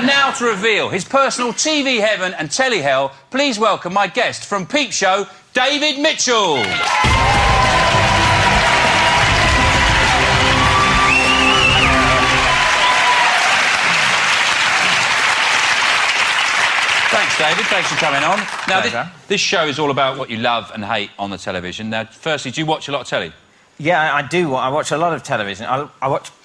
And now to reveal his personal TV heaven and telly hell, please welcome my guest from Peep Show, David Mitchell. Thanks, David. Thanks for coming on. Now, this show is all about what you love and hate on the television. Now, firstly, do you watch a lot of telly? Yeah, I do. I watch a lot of television.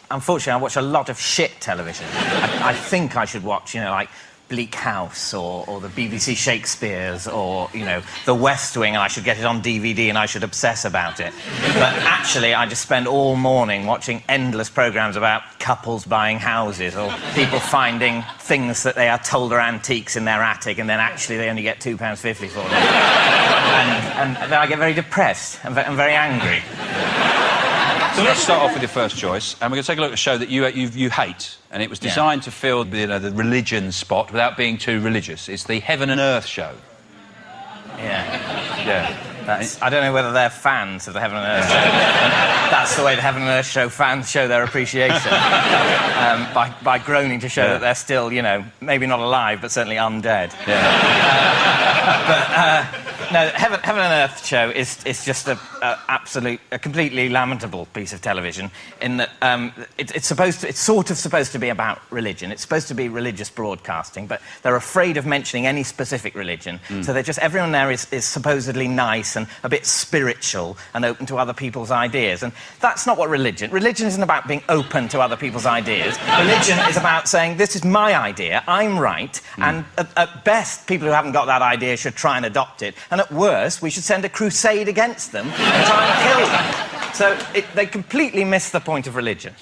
Unfortunately, I watch a lot of shit television. I think I should watch, you know, like Bleak House or the BBC Shakespeare's or, you know, The West Wing, and I should get it on DVD and I should obsess about it. But actually, I just spend all morning watching endless programmes about couples buying houses or people finding things that they are told are antiques in their attic and then actually they only get £2.50 for them. and then I get very depressed and very angry. So let's start off with your first choice, and we're going to take a look at a show that you hate, and it was designed to fill the religion spot without being too religious. It's the Heaven and Earth show. Yeah. I don't know whether they're fans of the Heaven and Earth show. That's the way the Heaven and Earth show fans show their appreciation. By groaning to show that they're still, you know, maybe not alive, but certainly undead. No, Heaven and Earth show is just a completely lamentable piece of television in that it's sort of supposed to be about religion. It's supposed to be religious broadcasting, but they're afraid of mentioning any specific religion, so everyone there is supposedly nice and a bit spiritual and open to other people's ideas. And that's not what religion... Religion isn't about being open to other people's ideas. Religion is about saying, this is my idea, I'm right, and at best, people who haven't got that idea should try and adopt it. And at worst, we should send a crusade against them and try and kill them. So they completely miss the point of religion.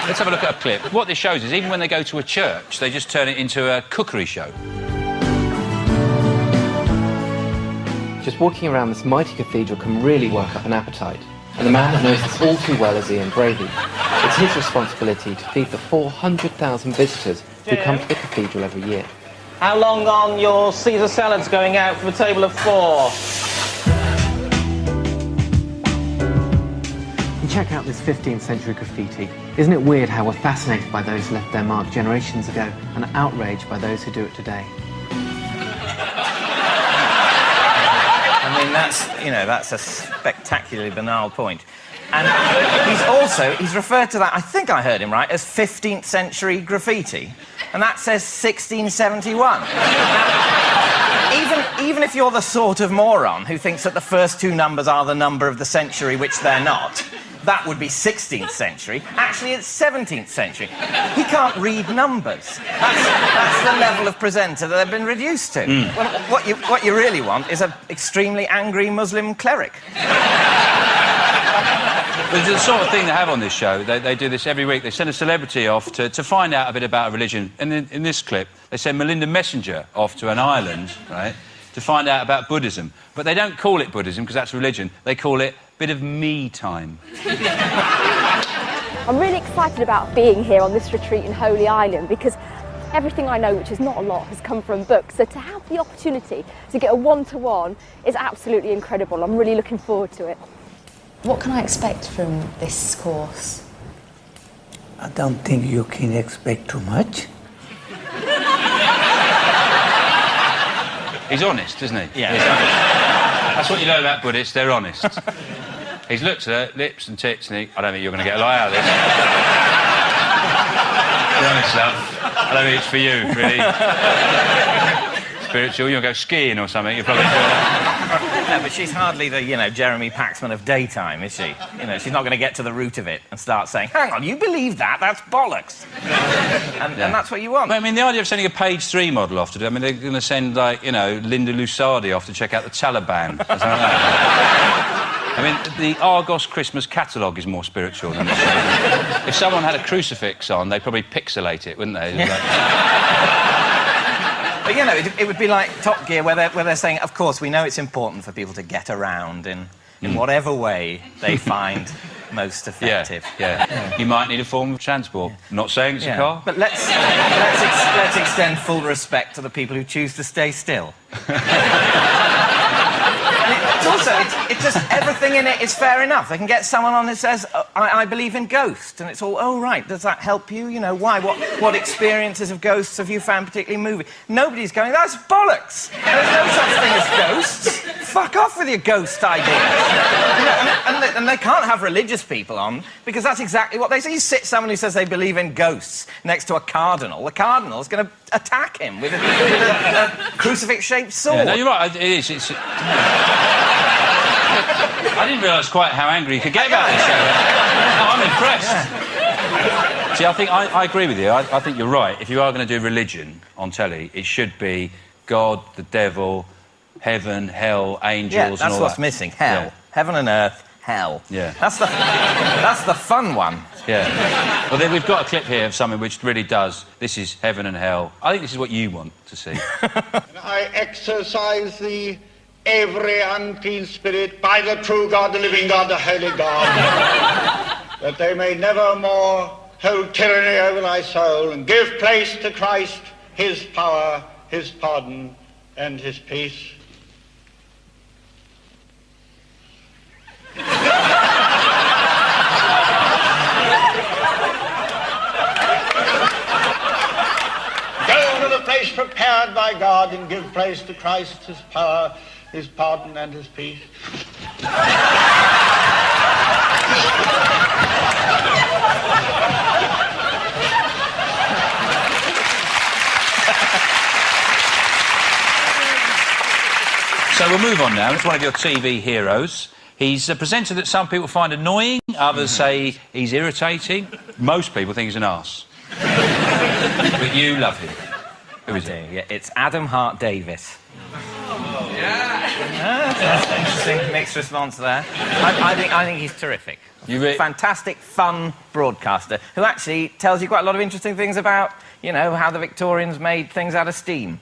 Let's have a look at a clip. What this shows is, even when they go to a church, they just turn it into a cookery show. Just walking around this mighty cathedral can really work up an appetite. And the man that knows this all too well is Ian Brady. It's his responsibility to feed the 400,000 visitors who come to the cathedral every year. How long on your Caesar salads going out from a table of 4? And check out this 15th century graffiti. Isn't it weird how we're fascinated by those who left their mark generations ago and outraged by those who do it today? I mean, that's a spectacularly banal point. And he's referred to that, I think I heard him right, as 15th century graffiti. And that says 1671. Even if you're the sort of moron who thinks that the first two numbers are the number of the century, which they're not, that would be 16th century. Actually, it's 17th century. He can't read numbers. That's the level of presenter that they've been reduced to. Well, what you really want is an extremely angry Muslim cleric. But it's the sort of thing they have on this show. They do this every week. They send a celebrity off to find out a bit about a religion. And in this clip, they send Melinda Messenger off to an island, right, to find out about Buddhism. But they don't call it Buddhism, because that's religion. They call it a bit of me time. I'm really excited about being here on this retreat in Holy Island, because everything I know, which is not a lot, has come from books. So to have the opportunity to get a one-to-one is absolutely incredible. I'm really looking forward to it. What can I expect from this course? I don't think you can expect too much. He's honest, isn't he? Yeah. He's honest. That's what you know about Buddhists, they're honest. He's looked at her, lips and tits, and I don't think you're going to get a lie out of this. Be honest, love. I don't think it's for you, really. Spiritual, you'll go skiing or something, you'll probably do that. No, but she's hardly the, you know, Jeremy Paxman of daytime, is she? You know, she's not going to get to the root of it and start saying, hang on, you believe that? That's bollocks. And that's what you want. I mean, the idea of sending a page 3 model off to do, I mean, they're going to send, like, you know, Linda Lusardi off to check out the Taliban or something like that. I mean, the Argos Christmas catalogue is more spiritual than this. If someone had a crucifix on, they'd probably pixelate it, wouldn't they? But, you know, it would be like Top Gear, where they're saying, of course, we know it's important for people to get around in whatever way they find most effective. Yeah. You might need a form of transport. Not saying it's a car. But let's extend full respect to the people who choose to stay still. And it's also, It's just everything in it is fair enough. They can get someone on that says, I believe in ghosts, and it's all, oh, right, does that help you? You know, why? What experiences of ghosts have you found particularly moving? Nobody's going, that's bollocks! There's no such thing as ghosts. Fuck off with your ghost ideas. You know, and they can't have religious people on, because that's exactly what they say. You sit someone who says they believe in ghosts next to a cardinal, the cardinal's going to attack him with a crucifix-shaped sword. Yeah, no, you're right, it is. I didn't realise quite how angry you could get about this show. No, I'm impressed. Yeah. See, I agree with you. I think you're right. If you are going to do religion on telly, it should be God, the devil, heaven, hell, angels, yeah, and that's all what's that. missing. Hell. Yeah. Heaven and earth, hell. Yeah. That's the fun one. Yeah. Well, then we've got a clip here of something which really does. This is heaven and hell. I think this is what you want to see. I exorcise thee, every unclean spirit, by the true God, the living God, the holy God, that they may never more hold tyranny over thy soul, and give place to Christ, his power, his pardon, and his peace. Go to the place prepared by God and give place to Christ, his power, his pardon, and his peace. So we'll move on now. It's one of your TV heroes. He's a presenter that some people find annoying, others say he's irritating. Most people think he's an arse. But you love him. Who is it? Yeah, it's Adam Hart Davis. That's an interesting mixed response there. I think he's terrific. Fantastic, fun broadcaster who actually tells you quite a lot of interesting things about, you know, how the Victorians made things out of steam.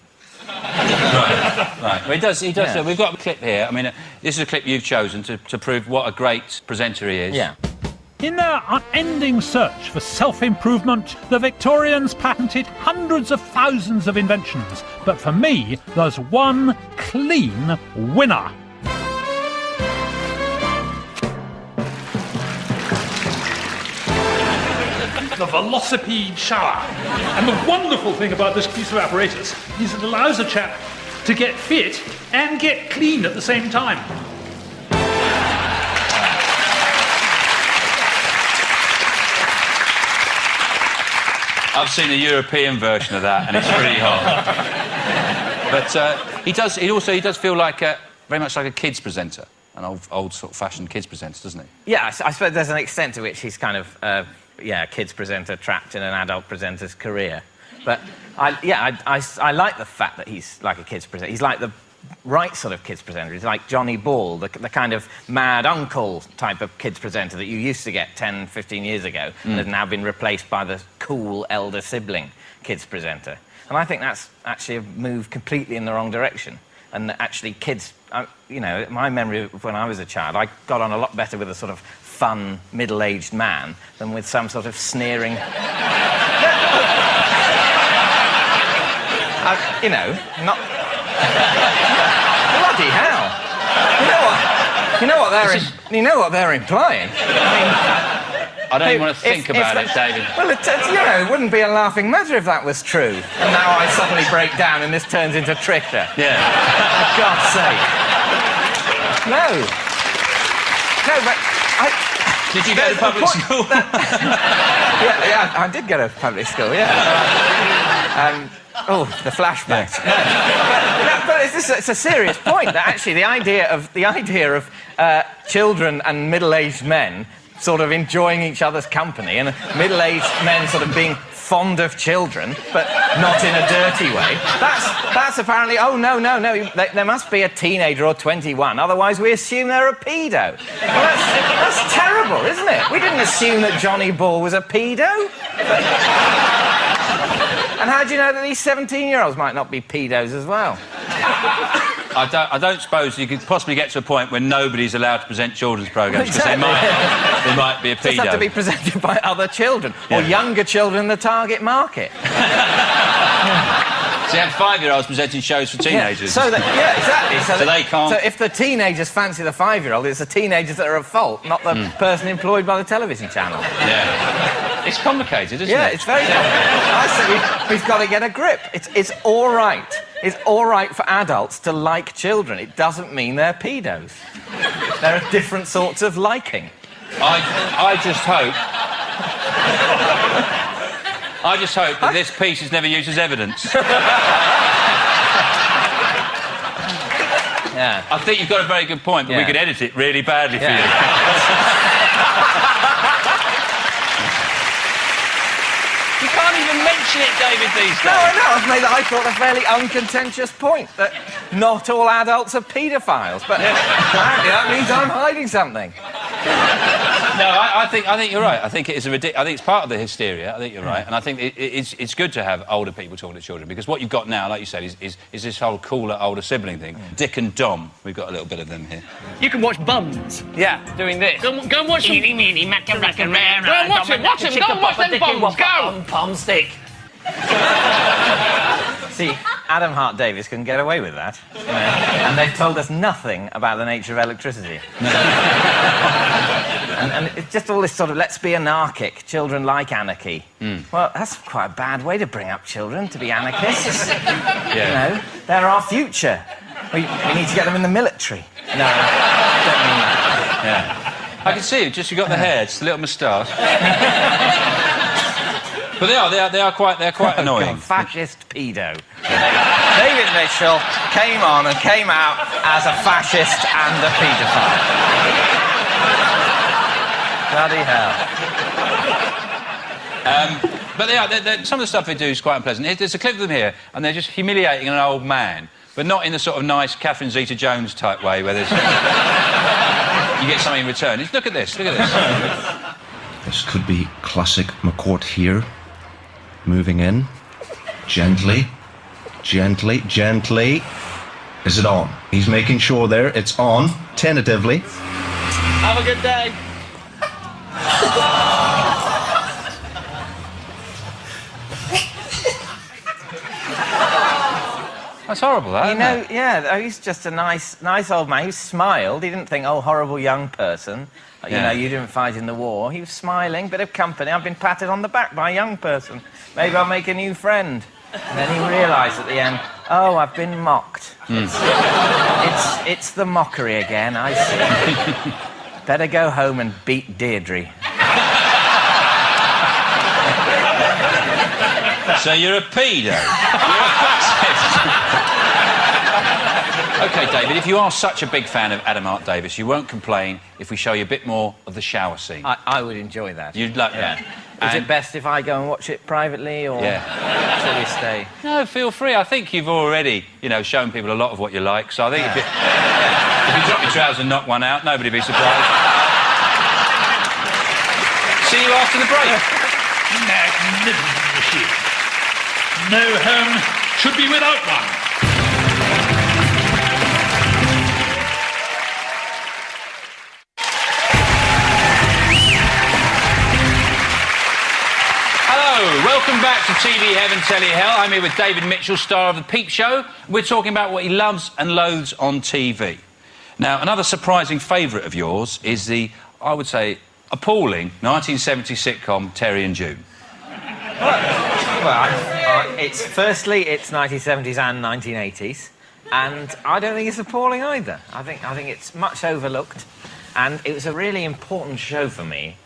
Right. Well, he does. Yeah. We've got a clip here. I mean, this is a clip you've chosen to prove what a great presenter he is. Yeah. In their unending search for self-improvement, the Victorians patented hundreds of thousands of inventions. But for me, there's one clean winner. The velocipede shower. And the wonderful thing about this piece of apparatus is it allows a chap to get fit and get clean at the same time. I've seen a European version of that, and it's pretty hot. But he does feel like very much like a kids presenter, an old sort of fashioned kids presenter, doesn't he? Yeah, I suppose there's an extent to which he's kind of a kids presenter trapped in an adult presenter's career. But I like the fact that he's like a kids presenter. He's like the right sort of kids presenter. He's like Johnny Ball, the kind of mad uncle type of kids presenter that you used to get 10, 15 years ago and has now been replaced by the cool elder sibling kids presenter. And I think that's actually a move completely in the wrong direction. And actually kids, you know, my memory of when I was a child, I got on a lot better with a sort of fun, middle-aged man than with some sort of sneering... you know, not... Bloody hell! You know what they're implying. I don't even want to think about it, David. Well, it wouldn't be a laughing matter if that was true. And now I suddenly break down and this turns into Trisha. Yeah. For God's sake. No, but Did you go to public school? yeah, I did go to public school, yeah. The flashbacks. Yeah. But it's a serious point that actually the idea of children and middle-aged men sort of enjoying each other's company and middle-aged men sort of being fond of children, but not in a dirty way. That's apparently, oh, no, there must be a teenager or 21, otherwise we assume they're a pedo. Well, that's terrible, isn't it? We didn't assume that Johnny Ball was a pedo. And how do you know that these 17-year-olds might not be pedos as well? I don't suppose you could possibly get to a point where nobody's allowed to present children's programmes because they might be a pedo. Just have to be presented by other children or younger children in the target market. So you have 5-year-olds presenting shows for teenagers. Exactly. So they can't... So if the teenagers fancy the 5-year-old, it's the teenagers that are at fault, not the person employed by the television channel. Yeah. It's complicated, isn't it? Yeah, it's very complicated. I say we've got to get a grip. It's all right. It's all right for adults to like children. It doesn't mean they're pedos. There are different sorts of liking. I just hope that this piece is never used as evidence. Yeah. I think you've got a very good point, but we could edit it really badly for you. You can't even mention it, David, these days. No, I know. I've made, I thought, a fairly uncontentious point, that not all adults are paedophiles, but apparently that means I'm hiding something. No, I think you're right. I think it is I think it's part of the hysteria. I think you're right, and I think it's good to have older people talking to children, because what you've got now, like you said, is this whole cooler older sibling thing. Dick and Dom. We've got a little bit of them here. You can watch bums. Yeah. Doing this. Go and watch them. Go and watch them. Go and watch them bums. Go. Palm stick. See, Adam Hart Davis couldn't get away with that. And they've told us nothing about the nature of electricity. and it's just all this sort of, let's be anarchic, children like anarchy. Well, that's quite a bad way to bring up children, to be anarchists. You know, they're our future. We need to get them in the military. No, don't mean that. Yeah. I can see you, just you got the hair, just a little moustache. But they are quite annoying. Fascist pedo. David Mitchell came on and came out as a fascist and a paedophile. Bloody hell. But some of the stuff they do is quite unpleasant. There's a clip of them here, and they're just humiliating an old man, but not in the sort of nice Catherine Zeta-Jones type way, where there's you get something in return. Look at this. Look at this. This could be classic McCourt here. Moving in. Gently. Gently. Gently. Is it on? He's making sure there it's on. Tentatively. Have a good day. That's horrible, that, You know, yeah, he's just a nice old man. He smiled. He didn't think, oh, horrible young person. You know, you didn't fight in the war. He was smiling, bit of company. I've been patted on the back by a young person. Maybe I'll make a new friend. And then he realised at the end, oh, I've been mocked. It's the mockery again, I see. Better go home and beat Deirdre. So you're a pedo. You're a fascist. OK, David, if you are such a big fan of Adam Hart Davis, you won't complain if we show you a bit more of the shower scene. I would enjoy that. You'd like that? Is it best if I go and watch it privately, or shall we stay? No, feel free. I think you've already, shown people a lot of what you like, so I think if you drop your trousers and knock one out, nobody'd be surprised. See you after the break. Magnificent machine. No home should be without one. Welcome back to TV Heaven, Telly Hell. I'm here with David Mitchell, star of The Peep Show. We're talking about what he loves and loathes on TV. Now, another surprising favourite of yours is the, I would say, appalling 1970s sitcom Terry and June. Well, it's 1970s and 1980s, and I don't think it's appalling either. I think it's much overlooked, and it was a really important show for me.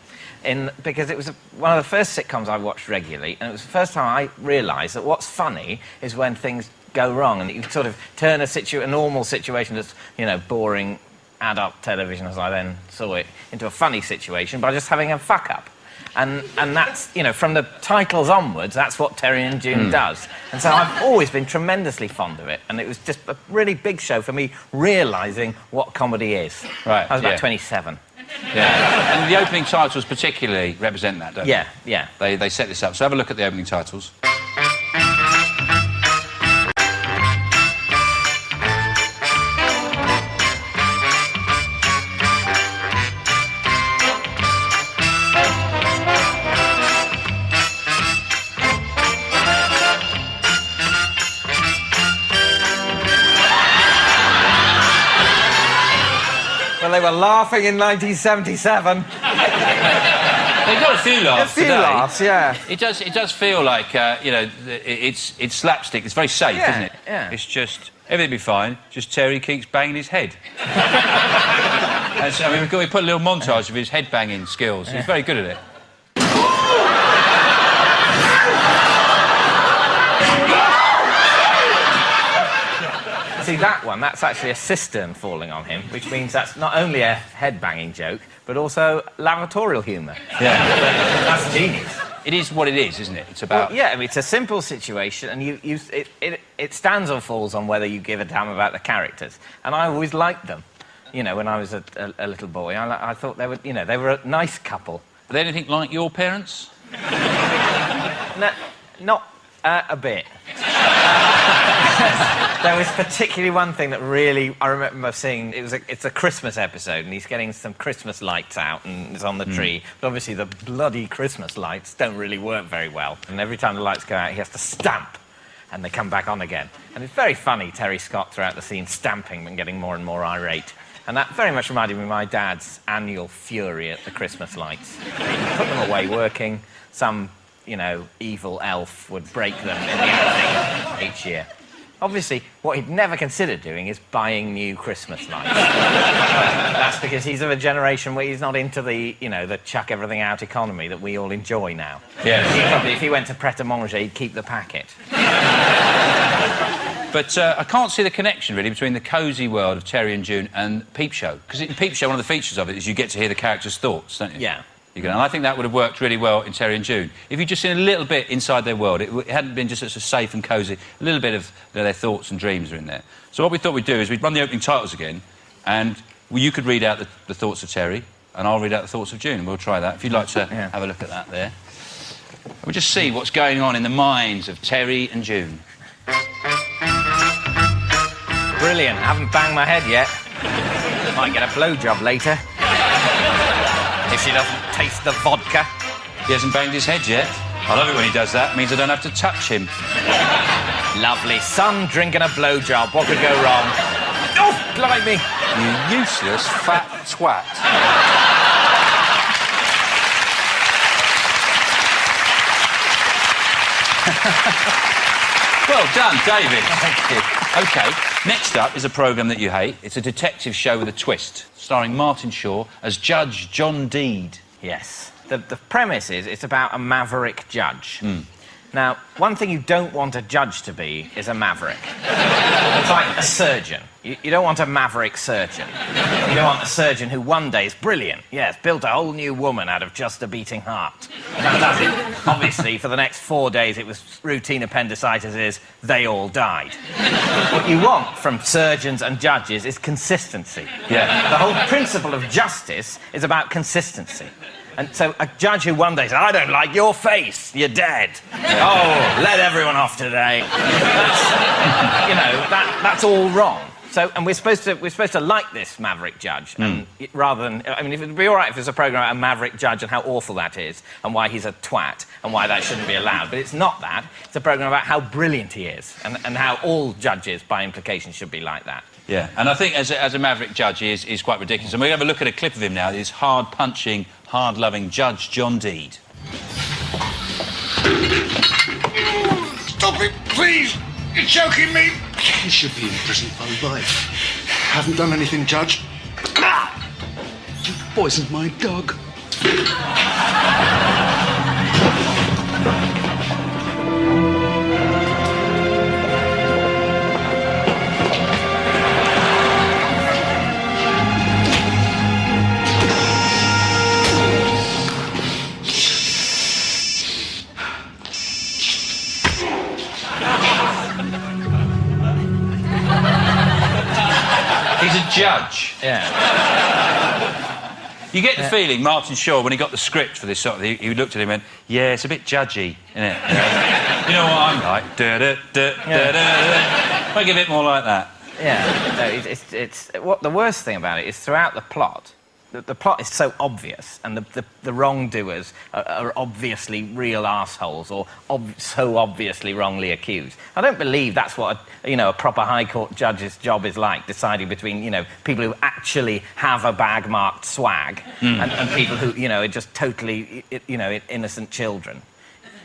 Because it was one of the first sitcoms I watched regularly, and it was the first time I realised that what's funny is when things go wrong, and you sort of turn a normal situation that's, boring adult television, as I then saw it, into a funny situation by just having a fuck-up. And that's, from the titles onwards, that's what Terry and June does. And so I've always been tremendously fond of it, and it was just a really big show for me realising what comedy is. Right, I was about 27. Yeah, and the opening titles particularly represent that, don't they? Yeah. They set this up. So have a look at the opening titles. Well, they were laughing in 1977. They've got a few laughs. A few today. laughs, yeah. It does feel like it's slapstick. It's very safe, Yeah, isn't it? yeah. It's just everything will be fine. Just Terry keeps banging his head. And so, we put a little montage of his head banging skills. He's very good at it. See, that one, that's actually a cistern falling on him, which means that's not only a head-banging joke, but also lavatorial humour. Yeah. That's genius. It is what it is, isn't it? It's about... Well, yeah, I mean, it's a simple situation, and it stands or falls on whether you give a damn about the characters. And I always liked them. You know, when I was a little boy, I thought they were a nice couple. Are they anything like your parents? No, not a bit. There was particularly one thing that really I remember seeing. It's a Christmas episode, and he's getting some Christmas lights out, and it's on the tree. But obviously, the bloody Christmas lights don't really work very well. And every time the lights go out, he has to stamp, and they come back on again. And it's very funny, Terry Scott, throughout the scene, stamping and getting more and more irate. And that very much reminded me of my dad's annual fury at the Christmas lights. He'd put them away working. Some, evil elf would break them in the attic each year. Obviously, what he'd never considered doing is buying new Christmas lights. That's because he's of a generation where he's not into the chuck everything out economy that we all enjoy now. Yeah. If he went to Pret-a-Manger, he'd keep the packet. But I can't see the connection, really, between the cosy world of Terry and June and Peep Show. Because in Peep Show, one of the features of it is you get to hear the characters' thoughts, don't you? Yeah. And I think that would have worked really well in Terry and June. If you'd just seen a little bit inside their world, it hadn't been just sort of safe and cosy, a little bit of their thoughts and dreams are in there. So what we thought we'd do is we'd run the opening titles again, and you could read out the thoughts of Terry, and I'll read out the thoughts of June, and we'll try that. If you'd like to have a look at that there. We'll just see what's going on in the minds of Terry and June. Brilliant. Haven't banged my head yet. Might get a blowjob later. If she doesn't taste the vodka. He hasn't banged his head yet. I love it when he does that. It means I don't have to touch him. Lovely. Son drinking a blowjob. What could go wrong? Oh, blimey. You useless fat twat. Well done, David. Thank you. OK, next up is a programme that you hate. It's a detective show with a twist, starring Martin Shaw as Judge John Deed. Yes. The premise is it's about a maverick judge. Now, one thing you don't want a judge to be is a maverick. It's like a surgeon. You don't want a maverick surgeon. You don't want a surgeon who one day is brilliant. Yes, built a whole new woman out of just a beating heart. Obviously, for the next 4 days, it was routine appendicitis, they all died. What you want from surgeons and judges is consistency. Yeah. The whole principle of justice is about consistency. And so a judge who one day says, I don't like your face, you're dead. Oh, let everyone off today. That's all wrong. So, and we're supposed to like this maverick judge, and rather than, if it'd be all right if there's a programme about a maverick judge and how awful that is, and why he's a twat, and why that shouldn't be allowed. But it's not that. It's a programme about how brilliant he is, and how all judges, by implication, should be like that. Yeah, and I think as a maverick judge, he is quite ridiculous. And we're going to have a look at a clip of him now. This hard-punching, hard-loving Judge John Deed. Stop it, please! You're choking me! He should be in prison for life. Haven't done anything, Judge. You poisoned my dog. He's a judge. Yeah. You get the feeling, Martin Shaw, when he got the script for this sort of thing, he looked at him and went, yeah, it's a bit judgy, isn't it? You know what I'm like? Make it a bit more like that. Yeah. No, it's what the worst thing about it is throughout the plot, the plot is so obvious, and the wrongdoers are obviously real assholes or so obviously wrongly accused. I don't believe that's what a proper High Court judge's job is like, deciding between people who actually have a bag marked swag and people who are just totally innocent children.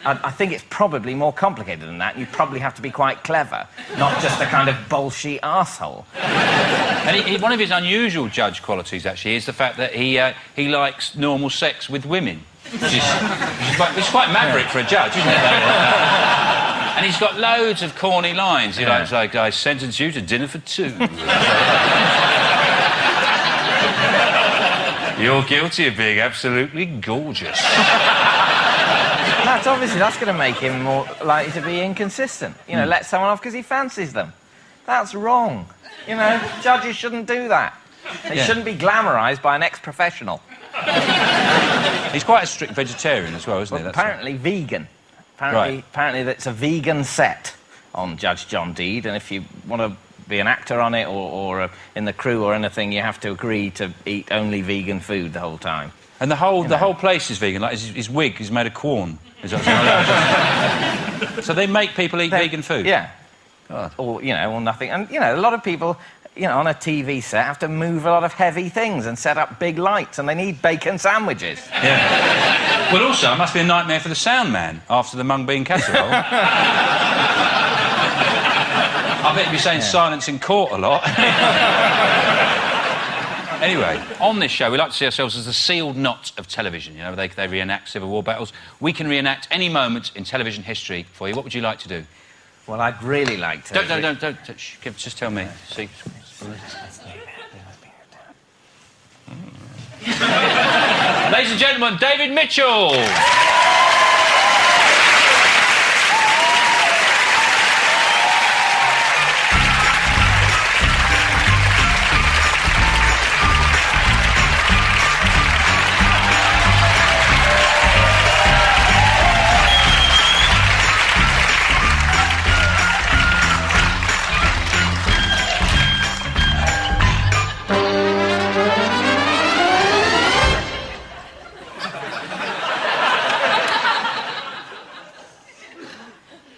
I think it's probably more complicated than that. You probably have to be quite clever, not just a kind of bullshit arsehole. And one of his unusual judge qualities, actually, is the fact that he likes normal sex with women. Which is quite maverick for a judge, isn't it? And he's got loads of corny lines. He likes, like, I sentence you to dinner for two. You're guilty of being absolutely gorgeous. That's going to make him more likely to be inconsistent. Let someone off because he fancies them. That's wrong. Judges shouldn't do that. They shouldn't be glamorised by an ex-professional. He's quite a strict vegetarian as well, isn't he? Apparently vegan. Apparently that's a vegan set on Judge John Deed, and if you want to be an actor on it or in the crew or anything, you have to agree to eat only vegan food the whole time. And the whole place is vegan. Like his wig is made of corn. So they make people eat vegan food. Yeah. God. Or nothing. And a lot of people, on a TV set have to move a lot of heavy things and set up big lights, and they need bacon sandwiches. Yeah. Well, also, it must be a nightmare for the sound man after the mung bean casserole. I bet you'd be saying silence in court a lot. Anyway, on this show, we like to see ourselves as the sealed knot of television. They reenact Civil War battles. We can reenact any moment in television history for you. What would you like to do? Well, I'd really like to... Don't. Just tell me. See. Ladies and gentlemen, David Mitchell!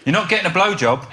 You're not getting a blowjob.